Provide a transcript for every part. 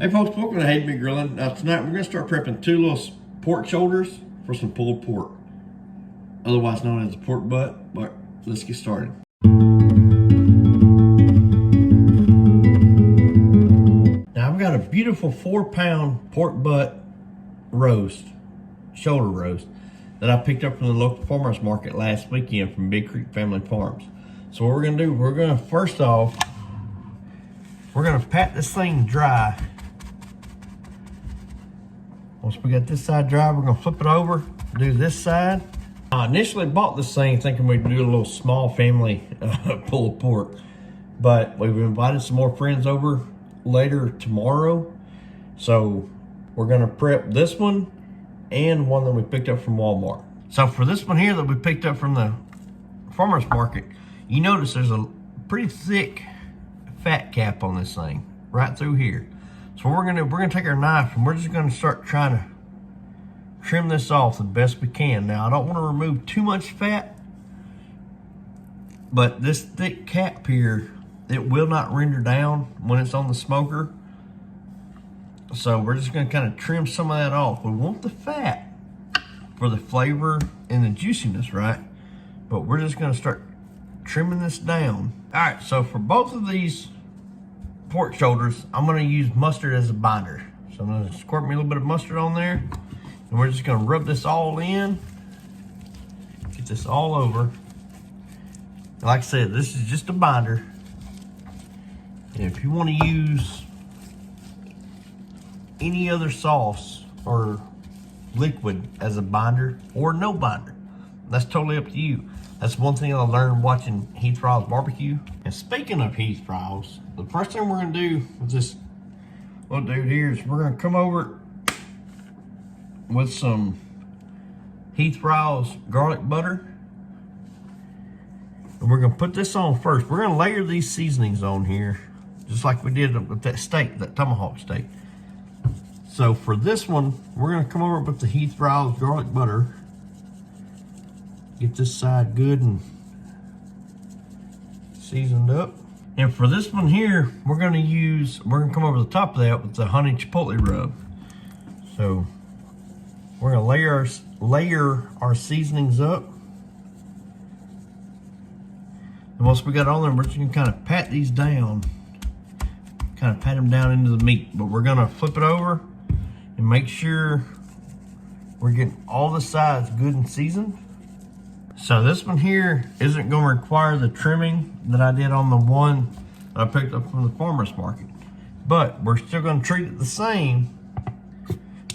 Hey folks, welcome to Hayden Me Grilling. Now tonight we're going to start prepping two little pork shoulders for some pulled pork, otherwise known as a pork butt, but let's get started. Now I've got a beautiful 4-pound pork butt roast, shoulder roast, that I picked up from the local farmers market last weekend from Big Creek Family Farms. So what we're going to do, we're going to first off, we're going to pat this thing dry. Once we got this side dry, we're gonna flip it over, do this side. I initially bought this thing thinking we'd do a little small family pulled pork, but we've invited some more friends over later tomorrow. So we're gonna prep this one and one that we picked up from Walmart. So for this one here that we picked up from the farmer's market, you notice there's a pretty thick fat cap on this thing, right through here. So we're gonna take our knife and we're just gonna start trying to trim this off the best we can. Now I don't want to remove too much fat, but this thick cap here, it will not render down when it's on the smoker. So we're just gonna kind of trim some of that off. We want the fat for the flavor and the juiciness, right? But we're just gonna start trimming this down. All right, so for both of these pork shoulders, I'm going to use mustard as a binder. So I'm going to squirt me a little bit of mustard on there, and we're just going to rub this all in, get this all over. Like I said, this is just a binder, and if you want to use any other sauce or liquid as a binder or no binder, that's totally up to you. That's one thing I learned watching Heath Ryle's barbecue. And speaking of Heath Ryle's, the first thing we're gonna do with this little dude here is we're gonna come over with some Heath Ryle's garlic butter. And we're gonna put this on first. We're gonna layer these seasonings on here, just like we did with that steak, that tomahawk steak. So for this one, we're gonna come over with the Heath Ryle's garlic butter. Get this side good and seasoned up. And for this one here, we're gonna come over the top of that with the honey chipotle rub. So we're gonna layer our seasonings up. And once we got on there, we're just gonna kind of pat these down, kind of pat them down into the meat. But we're gonna flip it over and make sure we're getting all the sides good and seasoned. So this one here isn't going to require the trimming that I did on the one that I picked up from the farmer's market. But we're still going to treat it the same.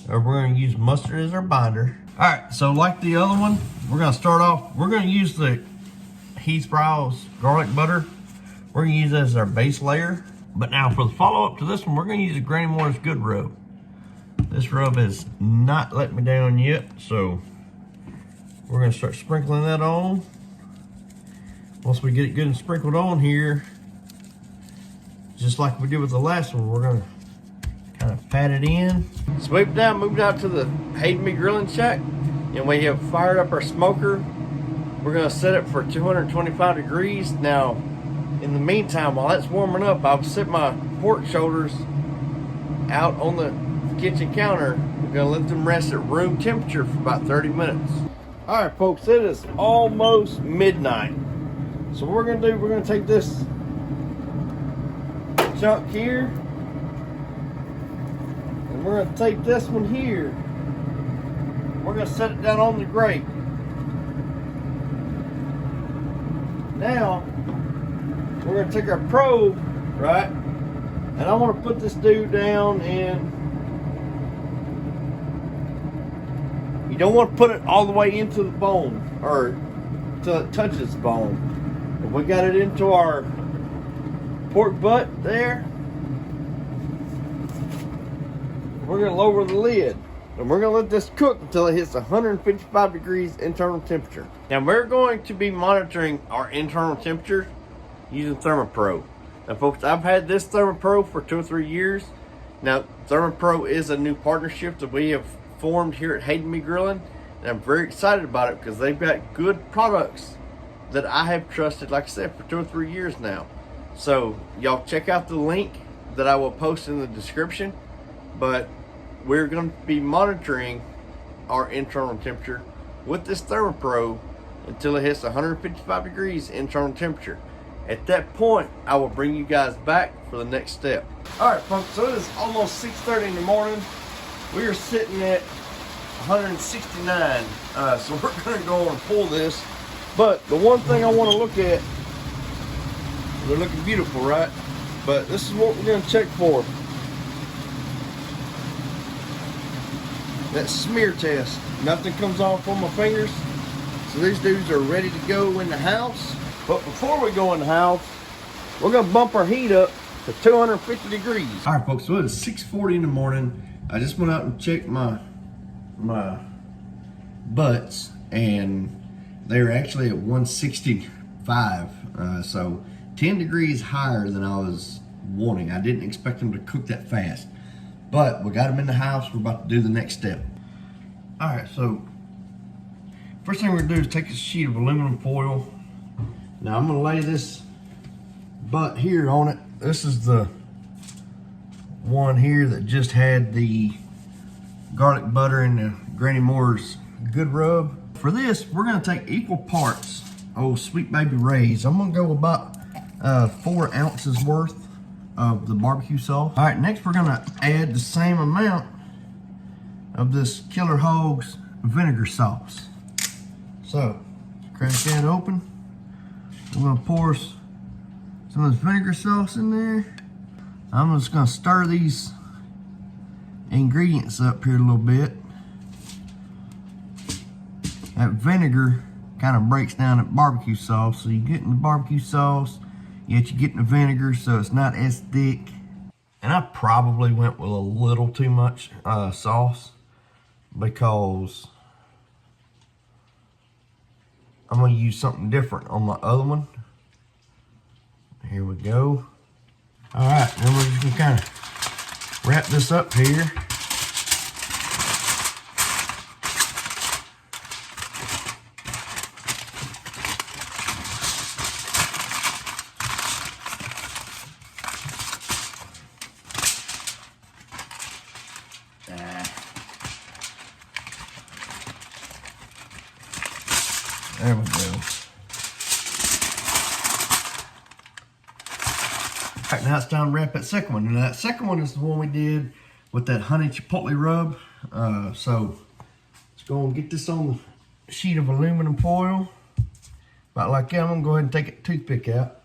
Or we're going to use mustard as our binder. Alright, so like the other one, we're going to start off, we're going to use the Heath Ryle's garlic butter. We're going to use that as our base layer. But now for the follow-up to this one, we're going to use the Granny Moore's Good rub. This rub has not let me down yet, so we're gonna start sprinkling that on. Once we get it good and sprinkled on here, just like we did with the last one, we're gonna kind of pat it in. Sweep down, moved out to the Hayden Me Grilling Shack, and we have fired up our smoker. We're gonna set it for 225 degrees. Now, in the meantime, while that's warming up, I've set my pork shoulders out on the kitchen counter. We're gonna let them rest at room temperature for about 30 minutes. All right, folks, it is almost midnight. So what we're gonna do, we're gonna take this chunk here, and we're gonna take this one here. We're gonna set it down on the grate. Now, we're gonna take our probe, right? And I wanna put this dude down in. You don't want to put it all the way into the bone or till it touches the bone. If we got it into our pork butt there, we're going to lower the lid and we're going to let this cook until it hits 155 degrees internal temperature. Now we're going to be monitoring our internal temperature using ThermoPro. Now folks, I've had this ThermoPro for 2 or 3 years. Now ThermoPro is a new partnership that we have formed here at Hayden Me Grilling, and I'm very excited about it because they've got good products that I have trusted, like I said, for 2 or 3 years now. So y'all check out the link that I will post in the description but we're going to be monitoring our internal temperature with this ThermoPro until it hits 155 degrees internal temperature. At that point, I will bring you guys back for the next step. All right, folks, so it is almost 6:30 in the morning. We are sitting at 169, so we're gonna go and pull this. But the one thing I wanna look at, they're looking beautiful, right? But this is what we're gonna check for. That smear test. Nothing comes off on my fingers. So these dudes are ready to go in the house. But before we go in the house, we're gonna bump our heat up to 250 degrees. All right, folks, so it's 6:40 in the morning. I just went out and checked my butts, and they're actually at 165. So 10 degrees higher than I was wanting. I didn't expect them to cook that fast. But we got them in the house. We're about to do the next step. All right, so first thing we're gonna do is take a sheet of aluminum foil. Now I'm gonna lay this butt here on it. This is the one here that just had the garlic butter and the Granny Moore's good rub. For this, we're gonna take equal parts of Sweet Baby Ray's. I'm gonna go about 4 ounces worth of the barbecue sauce. All right, next we're gonna add the same amount of this Killer Hogs vinegar sauce. So, crack that open. We're gonna pour some of this vinegar sauce in there. I'm just gonna stir these ingredients up here a little bit. That vinegar kind of breaks down that barbecue sauce. So you're getting the barbecue sauce, yet you're getting the vinegar, so it's not as thick. And I probably went with a little too much sauce because I'm gonna use something different on my other one. Here we go. All right, then we're just gonna kind of wrap this up here. There we go. All right, now it's time to wrap that second one. Now that second one is the one we did with that honey chipotle rub. So let's go and get this on the sheet of aluminum foil. About like that. I'm gonna go ahead and take a toothpick out.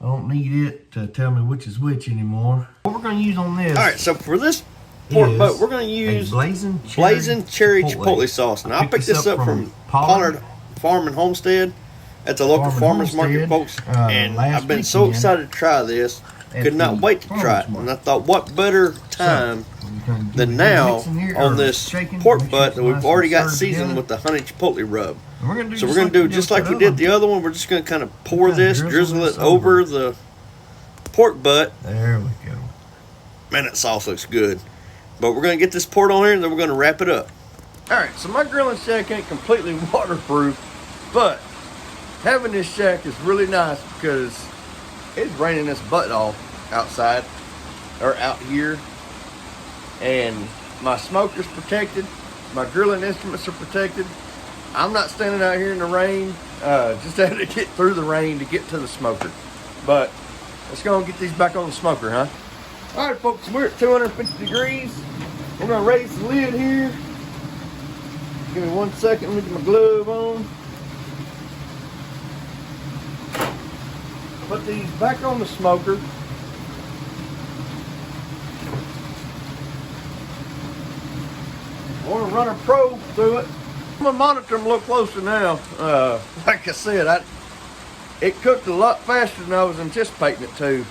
I don't need it to tell me which is which anymore. What we're gonna use on this. All right, so for this pork butt, we're gonna use blazing cherry chipotle sauce. Now I picked this up from Pollard Farm and Homestead at the local farmers market, folks, and I've been so excited to try this. Could not wait to try it, and I thought, what better time than now on this pork butt that we've already got seasoned with the honey chipotle rub. So we're gonna do just like we did the other one. We're just gonna kind of pour this, drizzle it over the pork butt. There we go. Man, that sauce looks good. But we're gonna get this poured on here, and then we're gonna wrap it up. All right, so my grilling shack ain't completely waterproof, but having this shack is really nice because it's raining this butt off outside, or out here, and my smoker's protected, my grilling instruments are protected. I'm not standing out here in the rain, just had to get through the rain to get to the smoker. But let's go and get these back on the smoker, huh? All right, folks, we're at 250 degrees. We're gonna raise the lid here. Give me 1 second, let me get my glove on. Put these back on the smoker. I want to run a probe through it. I'm gonna monitor them a little closer now. Like I said, it cooked a lot faster than I was anticipating it to.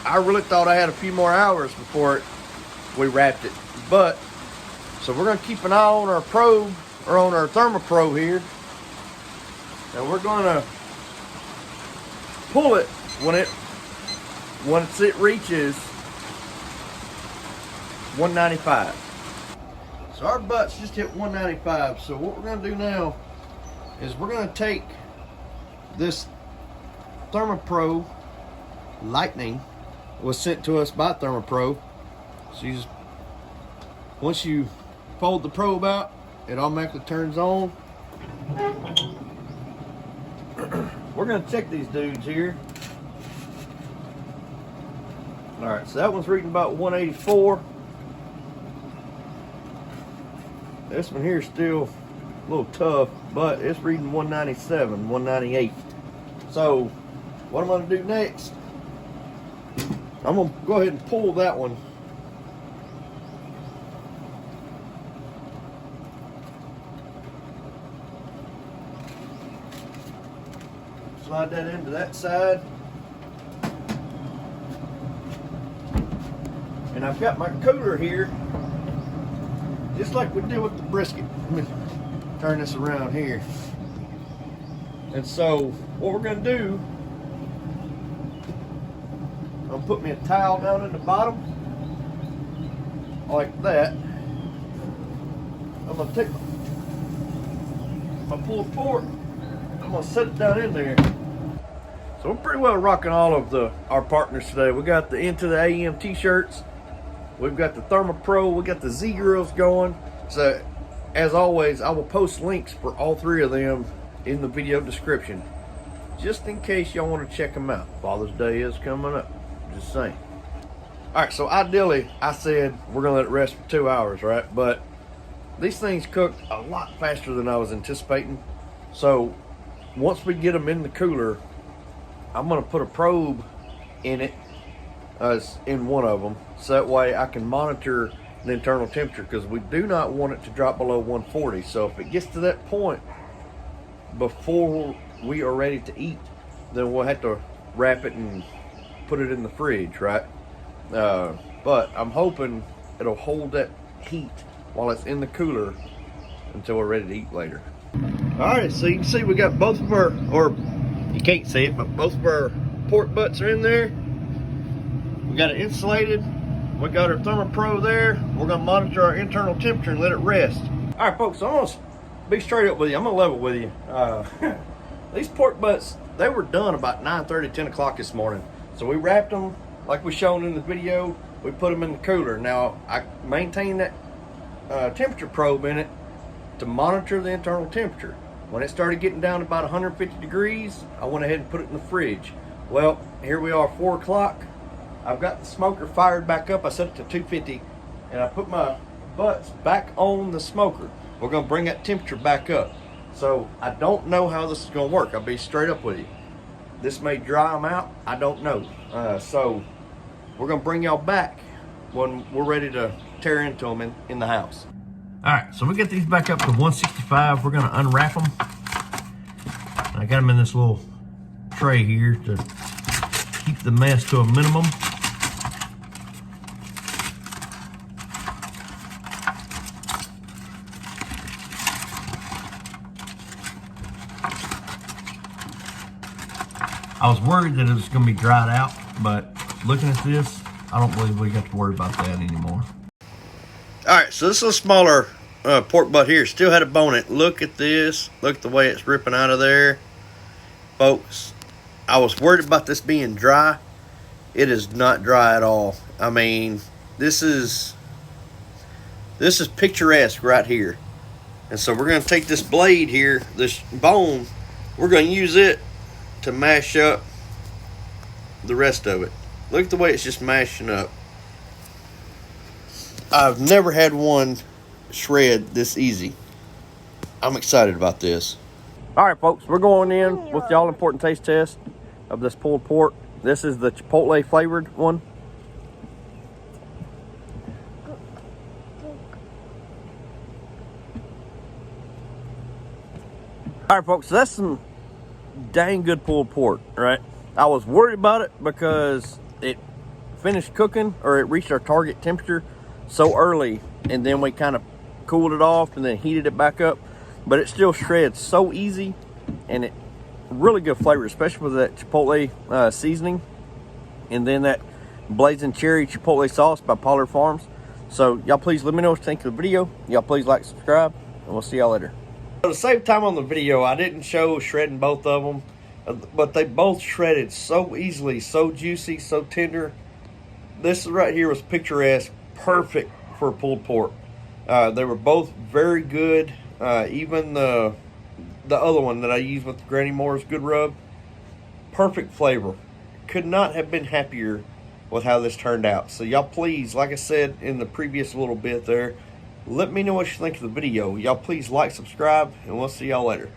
I really thought I had a few more hours before we wrapped it, but so we're gonna keep an eye on our probe, or on our ThermoPro here, and we're gonna pull it once it reaches 195. So our butts just hit 195. So what we're gonna do now is we're gonna take this ThermoPro Lightning was sent to us by ThermoPro. Once you fold the probe out, it automatically turns on. We're gonna check these dudes here. All right, so that one's reading about 184. This one here is still a little tough, but it's reading 197, 198. So what I'm gonna do next, I'm gonna go ahead and pull that one. Slide that into that side. And I've got my cooler here, just like we did with the brisket. Let me turn this around here. And so what we're gonna do, I'm gonna put me a towel down in the bottom, like that. I'm gonna take my pulled pork, I'm gonna set it down in there. So we're pretty well rocking all of our partners today. We got the Into the AM t-shirts. We've got the ThermoPro. We got the Z grills going. So as always, I will post links for all three of them in the video description, just in case y'all want to check them out. Father's Day is coming up. Just saying. All right, so ideally, I said we're gonna let it rest for 2 hours, right? But these things cooked a lot faster than I was anticipating. So once we get them in the cooler, I'm gonna put a probe in it, in one of them, so that way I can monitor the internal temperature, because we do not want it to drop below 140. So if it gets to that point before we are ready to eat, then we'll have to wrap it and put it in the fridge, right? But I'm hoping it'll hold that heat while it's in the cooler until we're ready to eat later. All right, so you can see we got both of our, or you can't see it, but both of our pork butts are in there. We got it insulated. We got our ThermoPro there. We're gonna monitor our internal temperature and let it rest. All right, folks, so I'm gonna be straight up with you. I'm gonna level with you. These pork butts, they were done about 9:30, 10 o'clock this morning. So we wrapped them like we shown in the video. We put them in the cooler. Now, I maintain that temperature probe in it to monitor the internal temperature. When it started getting down to about 150 degrees, I went ahead and put it in the fridge. Well, here we are, 4 o'clock. I've got the smoker fired back up. I set it to 250, and I put my butts back on the smoker. We're gonna bring that temperature back up. So I don't know how this is gonna work. I'll be straight up with you. This may dry them out, I don't know. So we're gonna bring y'all back when we're ready to tear into them in the house. All right, so we get these back up to 165. We're gonna unwrap them. I got them in this little tray here to keep the mess to a minimum. I was worried that it was gonna be dried out, but looking at this, I don't believe we got to worry about that anymore. All right, so this little smaller pork butt here still had a bone in it. Look at this. Look at the way it's ripping out of there. Folks, I was worried about this being dry. It is not dry at all. I mean, this is picturesque right here. And so we're gonna take this blade here, this bone, we're gonna use it to mash up the rest of it. Look at the way it's just mashing up. I've never had one shred this easy. I'm excited about this. All right, folks, we're going in with the all-important taste test of this pulled pork. This is the Chipotle flavored one. All right, folks, so that's some dang good pulled pork, right? I was worried about it because it finished cooking, or it reached our target temperature so early, and then we kind of cooled it off and then heated it back up, but it still shreds so easy, and it really good flavor, especially with that Chipotle seasoning, and then that blazing cherry Chipotle sauce by Pollard Farms. So y'all please let me know what you think of the video. Y'all please like, subscribe, and we'll see y'all later. To save time on the video, I didn't show shredding both of them, but they both shredded so easily, so juicy, so tender. this right here was picturesque, perfect for pulled pork. They were both very good. Even the other one that I used with Granny Moore's Good Rub, perfect flavor. Could not have been happier with how this turned out. So y'all please, like I said in the previous little bit there, let me know what you think of the video. Y'all please like, subscribe, and we'll see y'all later.